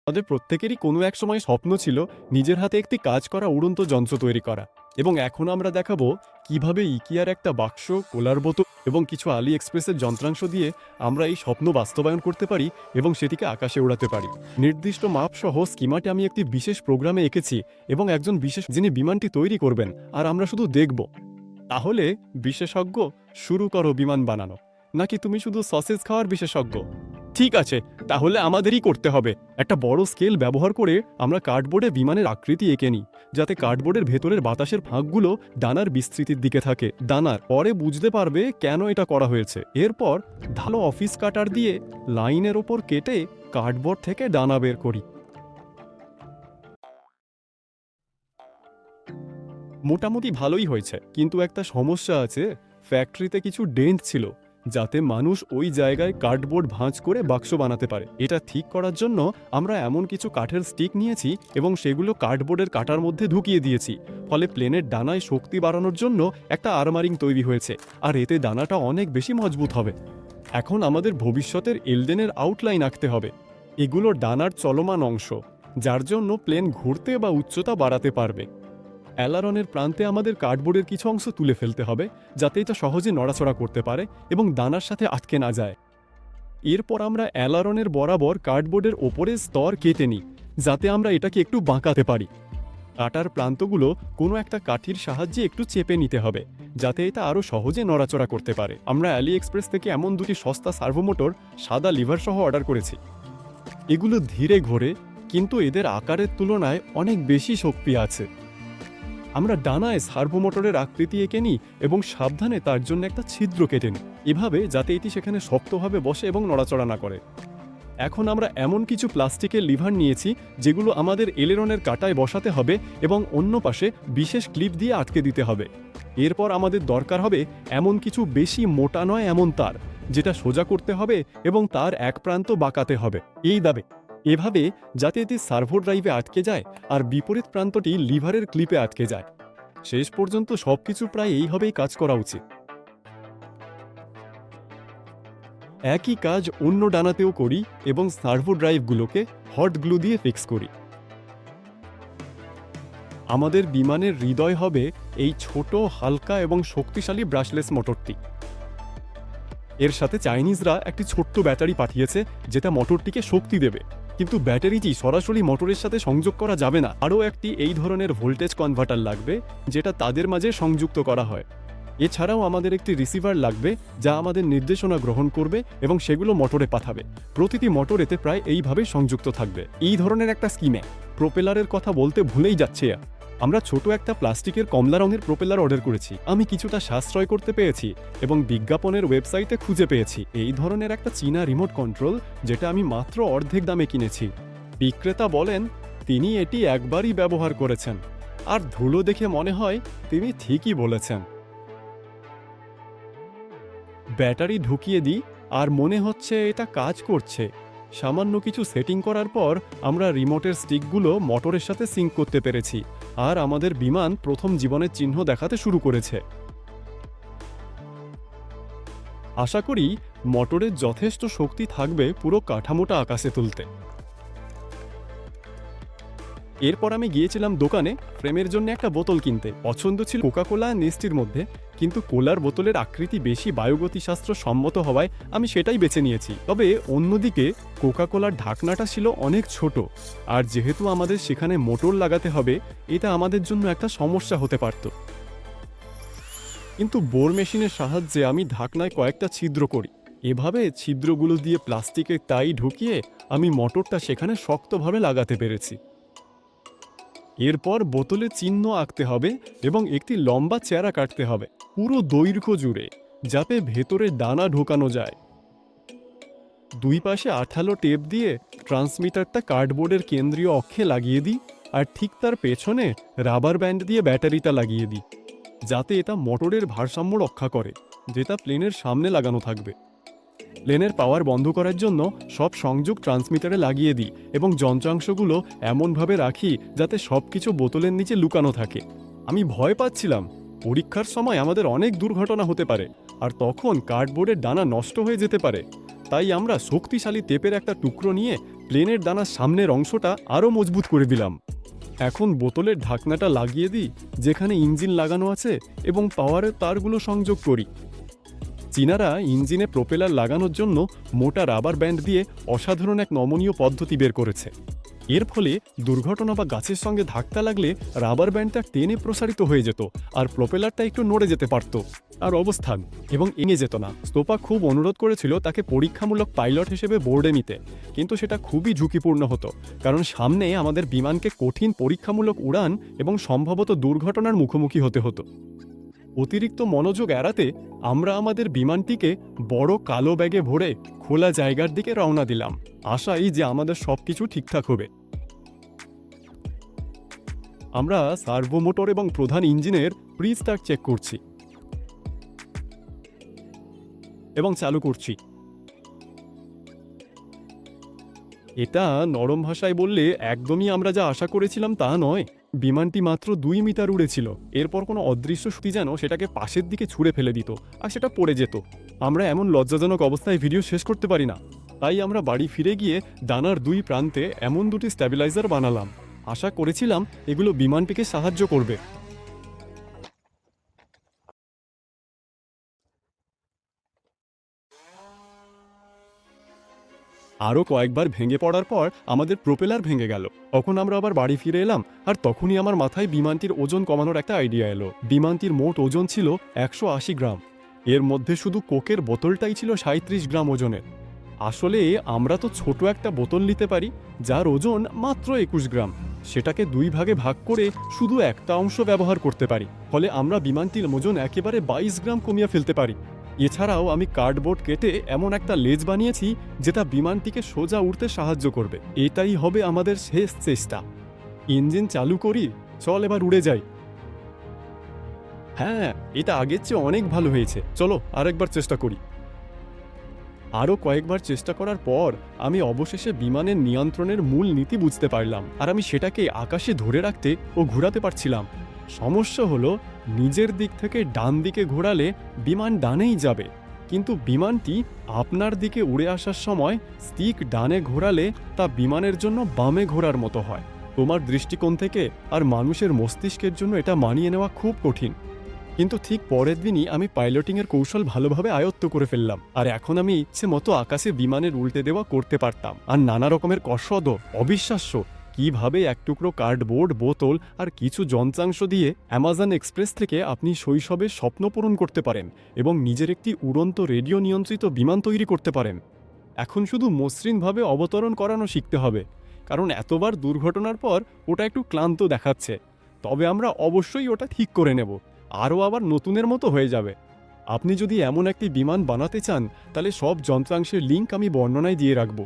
আমাদের প্রত্যেকেরই কোনো এক সময় স্বপ্ন ছিল নিজের হাতে একটি কাজ করা উড়ন্ত যন্ত্র তৈরি করা, এবং এখন আমরা দেখাবো কিভাবে ইকিয়ার একটা বাক্স, কোলার বোতল এবং কিছু আলি এক্সপ্রেসের যন্ত্রাংশ দিয়ে আমরা এই স্বপ্ন বাস্তবায়ন করতে পারি এবং সেটিকে আকাশে উড়াতে পারি। নির্দিষ্ট মাপ সহ স্কিমাটি আমি একটি বিশেষ প্রোগ্রামে এঁকেছি এবং একজন বিশেষ যিনি বিমানটি তৈরি করবেন, আর আমরা শুধু দেখব। তাহলে বিশেষজ্ঞ, শুরু করো বিমান বানানো। নাকি তুমি শুধু সসেজ খাওয়ার বিশেষজ্ঞ? ঠিক আছে, তাহলে আমাদেরই করতে হবে। একটা বড় স্কেল ব্যবহার করে আমরা কার্ডবোর্ডে বিমানের আকৃতি এঁকে নিই, যাতে কার্ডবোর্ডের ভেতরের বাতাসের ফাঁকগুলো ডানার বিস্তৃতির দিকে থাকে। ডানার পরে বুঝতে পারবে কেন এটা করা হয়েছে। এরপর ধালো অফিস কাটার দিয়ে লাইনের ওপর কেটে কার্ডবোর্ড থেকে ডানা বের করি। মোটামুটি ভালোই হয়েছে, কিন্তু একটা সমস্যা আছে। ফ্যাক্টরিতে কিছু ডেন্ট ছিল, যাতে মানুষ ওই জায়গায় কার্ডবোর্ড ভাঁজ করে বাক্স বানাতে পারে। এটা ঠিক করার জন্য আমরা এমন কিছু কাঠের স্টিক নিয়েছি এবং সেগুলো কার্ডবোর্ডের কাটার মধ্যে ঢুকিয়ে দিয়েছি। ফলে প্লেনের ডানায় শক্তি বাড়ানোর জন্য একটা আর্মারিং তৈরি হয়েছে, আর এতে ডানাটা অনেক বেশি মজবুত হবে। এখন আমাদের ভবিষ্যতের এলডেনের আউটলাইন আঁকতে হবে। এগুলো ডানার চলমান অংশ, যার জন্য প্লেন ঘুরতে বা উচ্চতা বাড়াতে পারবে। অ্যালারনের প্রান্তে আমাদের কার্ডবোর্ডের কিছু অংশ তুলে ফেলতে হবে, যাতে এটা সহজে নড়াচড়া করতে পারে এবং ডানার সাথে আটকে না যায়। এরপর আমরা অ্যালারনের বরাবর কার্ডবোর্ডের ওপরে স্তর কেটে নিই, যাতে আমরা এটাকে একটু বাঁকাতে পারি। কাটার প্রান্তগুলো কোনো একটা কাঠির সাহায্যে একটু চেপে নিতে হবে, যাতে এটা আরও সহজে নড়াচড়া করতে পারে। আমরা আলি এক্সপ্রেস থেকে এমন দুটি সস্তা সার্ভোমোটর সাদা লিভার সহ অর্ডার করেছি। এগুলো ধীরে ঘোরে, কিন্তু এদের আকারের তুলনায় অনেক বেশি শক্তি আছে। আমরা ডানায় সার্ভোমোটরের আকৃতি এঁকে নিই এবং সাবধানে তার জন্য একটা ছিদ্র কেটে নিই, এভাবে যাতে এটি সেখানে শক্তভাবে বসে এবং নড়াচড়া না করে। এখন আমরা এমন কিছু প্লাস্টিকের লিভার নিয়েছি, যেগুলো আমাদের এলেরনের কাটায় বসাতে হবে এবং অন্য পাশে বিশেষ ক্লিপ দিয়ে আটকে দিতে হবে। এরপর আমাদের দরকার হবে এমন কিছু বেশি মোটা নয় এমন তার, যেটা সোজা করতে হবে এবং তার এক প্রান্ত বাঁকাতে হবে এভাবে যাতে এটি সার্ভো ড্রাইভে আটকে যায় আর বিপরীত প্রান্তটি লিভারের ক্লিপে আটকে যায়। শেষ পর্যন্ত সবকিছু প্রায় এইভাবেই কাজ করা উচিত। একই কাজ অন্য ডানাতেও করি এবং সার্ভো ড্রাইভগুলোকে হট গ্লু দিয়ে ফিক্স করি। আমাদের বিমানের হৃদয় হবে এই ছোট, হালকা এবং শক্তিশালী ব্রাশলেস মোটরটি। এর সাথে চাইনিজরা একটি ছোট্ট ব্যাটারি পাঠিয়েছে, যেটা মোটরটিকে শক্তি দেবে। কিন্তু ব্যাটারিটি সরাসরি মোটরের সাথে সংযোগ করা যাবে না, আরও একটি এই ধরনের ভোল্টেজ কনভার্টার লাগবে, যেটা তাদের মাঝে সংযুক্ত করা হয়। এছাড়াও আমাদের একটি রিসিভার লাগবে, যা আমাদের নির্দেশনা গ্রহণ করবে এবং সেগুলো মোটরে পাঠাবে। প্রতিটি মোটর এতে প্রায় এইভাবে সংযুক্ত থাকবে। এই ধরনের একটা স্কিমে প্রোপেলারের কথা বলতে ভুলেই যাচ্ছে। আমরা ছোট একটা প্লাস্টিকের কমলা রঙের প্রোপেলার অর্ডার করেছি। আমি কিছুটা সাশ্রয় করতে পেরেছি এবং বিজ্ঞাপনের ওয়েবসাইটে খুঁজে পেয়েছি এই ধরনের একটা চীনা রিমোট কন্ট্রোল, যেটা আমি মাত্র অর্ধেক দামে কিনেছি। বিক্রেতা বলেন তিনি এটি একবারই ব্যবহার করেছেন, আর ধুলো দেখে মনে হয় তিনি ঠিকই বলেছেন। ব্যাটারি ঢুকিয়ে দিই আর মনে হচ্ছে এটা কাজ করছে। সামান্য কিছু সেটিং করার পর আমরা রিমোটের স্টিকগুলো মোটরের সাথে সিঙ্ক করতে পেরেছি, আর আমাদের বিমান প্রথম জীবনের চিহ্ন দেখাতে শুরু করেছে। আশা করি মোটরের যথেষ্ট শক্তি থাকবে পুরো কাঠামোটা আকাশে তুলতে। এরপর আমি গিয়েছিলাম দোকানে ফ্রেমের জন্য একটা বোতল কিনতে। পছন্দ ছিল কোকাকোলা আর নেস্টির মধ্যে, কিন্তু কোলার বোতলের আকৃতি বেশি বায়ুগতিশাস্ত্র সম্মত হওয়ায় আমি সেটাই বেছে নিয়েছি। তবে অন্যদিকে কোকাকোলার ঢাকনাটা ছিল অনেক ছোট, আর যেহেতু আমাদের সেখানে মোটর লাগাতে হবে, এটা আমাদের জন্য একটা সমস্যা হতে পারত। কিন্তু বোর মেশিনের সাহায্যে আমি ঢাকনায় কয়েকটা ছিদ্র করি। এভাবে ছিদ্রগুলো দিয়ে প্লাস্টিকের তাই ঢুকিয়ে আমি মোটরটা সেখানে শক্তভাবে লাগাতে পেরেছি। এরপর বোতলে চিহ্ন আঁকতে হবে এবং একটি লম্বা চেরা কাটতে হবে পুরো দৈর্ঘ্য জুড়ে, যাতে ভেতরে ডানা ঢোকানো যায়। দুই পাশে আঠালো টেপ দিয়ে ট্রান্সমিটারটা কার্ডবোর্ডের কেন্দ্রীয় অক্ষে লাগিয়ে দিই, আর ঠিক তার পেছনে রাবার ব্যান্ড দিয়ে ব্যাটারিটা লাগিয়ে দিই, যাতে এটা মোটরের ভারসাম্য রক্ষা করে, যেটা প্লেনের সামনে লাগানো থাকবে। প্লেনের পাওয়ার বন্ধ করার জন্য সব সংযোগ ট্রান্সমিটারে লাগিয়ে দিই এবং যন্ত্রাংশগুলো এমনভাবে রাখি যাতে সব কিছু বোতলের নিচে লুকানো থাকে। আমি ভয় পাচ্ছিলাম পরীক্ষার সময় আমাদের অনেক দুর্ঘটনা হতে পারে, আর তখন কার্ডবোর্ডের ডানা নষ্ট হয়ে যেতে পারে। তাই আমরা শক্তিশালী টেপের একটা টুকরো নিয়ে প্লেনের ডানার সামনের অংশটা আরও মজবুত করে দিলাম। এখন বোতলের ঢাকনাটা লাগিয়ে দিই যেখানে ইঞ্জিন লাগানো আছে এবং পাওয়ারের তারগুলো সংযোগ করি। চীনারা ইঞ্জিনে প্রোপেলার লাগানোর জন্য মোটা রাবার ব্যান্ড দিয়ে অসাধারণ এক নমনীয় পদ্ধতি বের করেছে। এর ফলে দুর্ঘটনা বা গাছের সঙ্গে ধাক্কা লাগলে রাবার ব্যান্ডটা টেনে প্রসারিত হয়ে যেত আর প্রোপেলারটা একটু নড়ে যেতে পারত আর অবস্থান এবং এঙে যেত না। স্তোপা খুব অনুরোধ করেছিল তাকে পরীক্ষামূলক পাইলট হিসেবে বোর্ডে নিতে, কিন্তু সেটা খুবই ঝুঁকিপূর্ণ হতো, কারণ সামনে আমাদের বিমানকে কঠিন পরীক্ষামূলক উড়ান এবং সম্ভবত দুর্ঘটনার মুখোমুখি হতে হতো। অতিরিক্ত মনোযোগ এড়াতে আমরা আমাদের বিমানটিকে বড় কালো ব্যাগে ভরে খোলা জায়গার দিকে রওনা দিলাম, আশাই যে আমাদের সবকিছু ঠিকঠাক হবে। আমরা সার্ভো মোটর এবং প্রধান ইঞ্জিনের প্রি স্টার্ট চেক করছি এবং চালু করছি। এটা নরম ভাষায় বললে একদমই আমরা যা আশা করেছিলাম তা নয়। বিমানটি মাত্র 2 মিটার উড়েছিল, এরপর কোনো অদৃশ্য শক্তি যেন সেটাকে পাশের দিকে ছুঁড়ে ফেলে দিত আর সেটা পড়ে যেত। আমরা এমন লজ্জাজনক অবস্থায় ভিডিও শেষ করতে পারি না, তাই আমরা বাড়ি ফিরে গিয়ে ডানার 2 প্রান্তে এমন 2টি স্ট্যাবিলাইজার বানালাম। আশা করেছিলাম এগুলো বিমানটিকে সাহায্য করবে। আরও কয়েকবার ভেঙে পড়ার পর আমাদের প্রোপেলার ভেঙে গেল। তখন আমরা আবার বাড়ি ফিরে এলাম আর তখনই আমার মাথায় বিমানটির ওজন কমানোর একটা আইডিয়া এলো। বিমানটির মোট ওজন ছিল 180 গ্রাম, এর মধ্যে শুধু কোকের বোতলটাই ছিল 37 গ্রাম ওজনের। আসলে আমরা তো ছোট একটা বোতল নিতে পারি যার ওজন মাত্র 21 গ্রাম, সেটাকে 2 ভাগে ভাগ করে শুধু একটা অংশ ব্যবহার করতে পারি, ফলে আমরা বিমানটির ওজন একেবারে 22 গ্রাম কমিয়ে ফেলতে পারি। এছাড়াও আমি কার্ডবোর্ড কেটে এমন একটা লেজ বানিয়েছি যেটা বিমানটিকে সোজা উঠতে সাহায্য করবে। এটাই হবে আমাদের শেষ চেষ্টা। ইঞ্জিন চালু করি, চল এবার উড়ে যাই। হ্যাঁ, এটা আগের চেয়ে অনেক ভালো হয়েছে, চলো আরেকবার চেষ্টা করি। আরও কয়েকবার চেষ্টা করার পর আমি অবশেষে বিমানের নিয়ন্ত্রণের মূল নীতি বুঝতে পারলাম, আর আমি সেটাকে আকাশে ধরে রাখতে ও ঘোরাতে পারছিলাম। সমস্যা হলো, নিজের দিক থেকে ডান দিকে ঘোরালে বিমান ডানেই যাবে, কিন্তু বিমানটি আপনার দিকে উড়ে আসার সময় স্টিক ডানে ঘোরালে তা বিমানের জন্য বামে ঘোরার মতো হয়। তোমার দৃষ্টিকোণ থেকে আর মানুষের মস্তিষ্কের জন্য এটা মানিয়ে নেওয়া খুব কঠিন। কিন্তু ঠিক পরের দিনই আমি পাইলটিংয়ের কৌশল ভালোভাবে আয়ত্ত করে ফেললাম, আর এখন আমি ইচ্ছে মতো আকাশে বিমানের উল্টে দেওয়া করতে পারতাম। আর নানা রকমের কসরত, অবিশ্বাস্য কিভাবে এক টুকরো কার্ডবোর্ড, বোতল আর কিছু যন্ত্রাংশ দিয়ে অ্যামাজন এক্সপ্রেস থেকে আপনি শৈশবের স্বপ্ন পূরণ করতে পারেন এবং নিজের একটি উড়ন্ত রেডিও নিয়ন্ত্রিত বিমান তৈরি করতে পারেন। এখন শুধু মসৃণভাবে অবতরণ করানো শিখতে হবে, কারণ এতবার দুর্ঘটনার পর ওটা একটু ক্লান্ত দেখাচ্ছে। তবে আমরা অবশ্যই ওটা ঠিক করে নেব, আরও আবার নতুনের মতো হয়ে যাবে। আপনি যদি এমন একটি বিমান বানাতে চান, তাহলে সব যন্ত্রাংশের লিঙ্ক আমি বর্ণনায় দিয়ে রাখব।